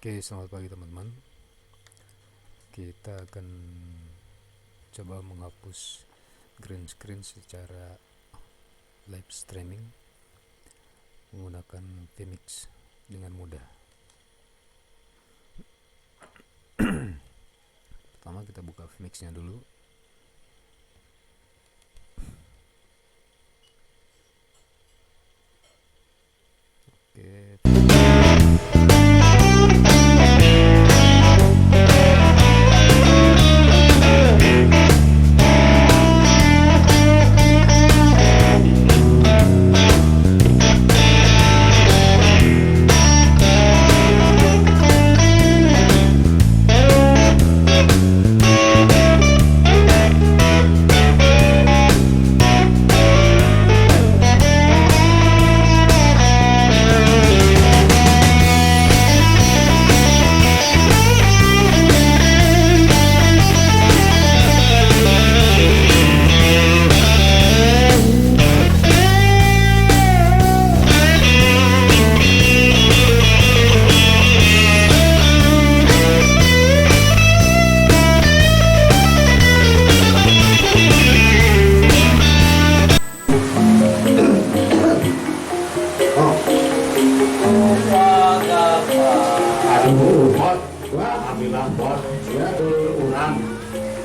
Oke, selamat pagi teman-teman. Kita akan coba menghapus green screen secara live streaming menggunakan Vmix dengan mudah. Pertama kita buka Vmix-nya dulu. Oke.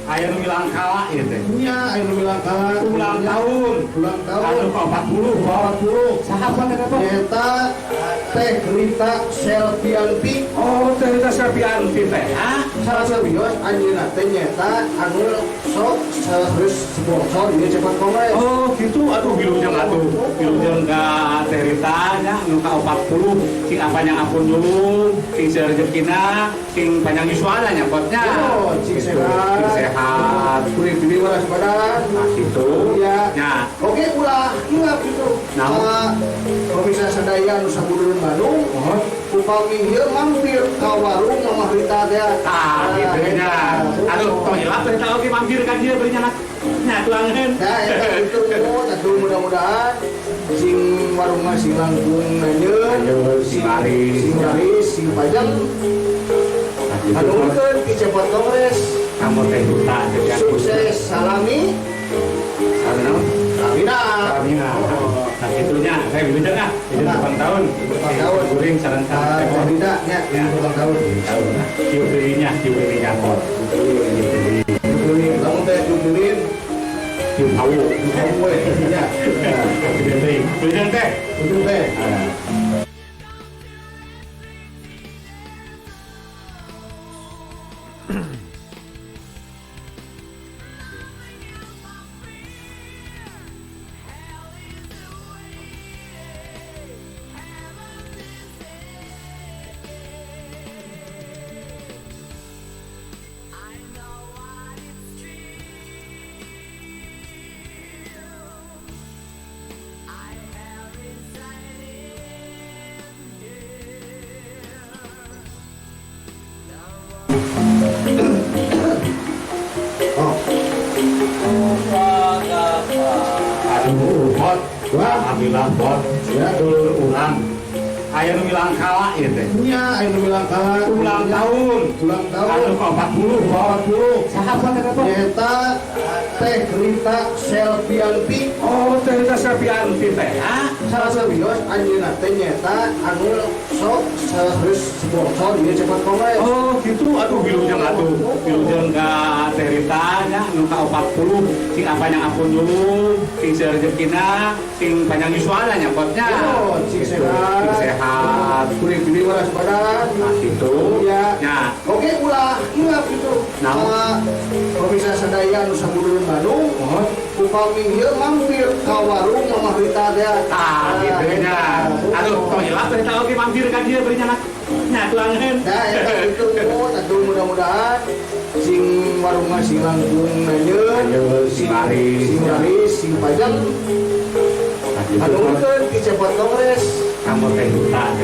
Ayo bilang kalah ya teh. Iya, ayo bilang kalah. Ulang tahun. Anu ke 40. Sahabat apa? Eta teh Rita Selvianti. Oh, teh Rita Selvianti teh. Salah serius anjeunna teh nyeta anu sok saeus sponsor ieu cepat kongres. Oh, gitu. Aduh, bilujeng ka teh Rita nya anu ka 40. Sing apanya ampun dulu, sing rezekina, sing panjang yuswana nya potnya. Oh, cing sehat. Kulit ini waras badan. Nah, gitu. Ya. Nah, oke ulah ingat gitu. Nah, Provinsi Sadaya Nusa Budun Bandung. Upami ieu mampir ka warung Mama Rita teh. Gitu nya. Aduh, kok hilap teh tau ge mampir ka dieu beuring nya. Nya tuangeun. Nah, eta itu atuh mudah-mudahan sing warungna sing langkung nanyeun, sing laris, sing pajang. Hanukeun ki cepat kongres. Kamu teh duta jadi Sukses salami. Salamina. Nah, itunya saya bilujeng ah. Itu ulang tahun. Guring saran-saran teh. Tidak, ya, ulang tahun. Nah, kieu-kieunya pot. Kamu teh jubilin. Kieu tahu. Kamu ya. Bilujeng teh. Itu teh. Aduh, bot. Alhamdulillah bot. Ya, ulang. Ayo bilang kalah ya teh. Iya, ayo bilang kalah. Ulang tahun. Anu ke 40. Sahabat apa? Eta teh Rita Selvianti. Oh, teh Rita Selvianti teh. Salah serius anjeunna teh nyeta anu sok saeus sponsor ieu cepat kongres. Oh, gitu. Aduh, bilujeng ka teh Rita nya anu ka 40. Sing apanya ampun dulu, sing rezekina, sing panjang yuswana nya potnya. Oh, cing sehat. Kulit ini waras badan. Nah, gitu. Ya. Nah, oke ulah ingat gitu. Nah. Provinsi Sadaya Nusa Budun Bandung. Upami ieu mampir ka warung Mama Rita teh. Gitu nya. Aduh, kok hilap teh tau ge mampir ka dieu beuring nya. Nya tuangeun. Nah, eta itu atuh mudah-mudahan sing warungna sing langkung nanyeun, sing laris, sing pajang. Hanukeun ki cepat kongres. Kamu teh duta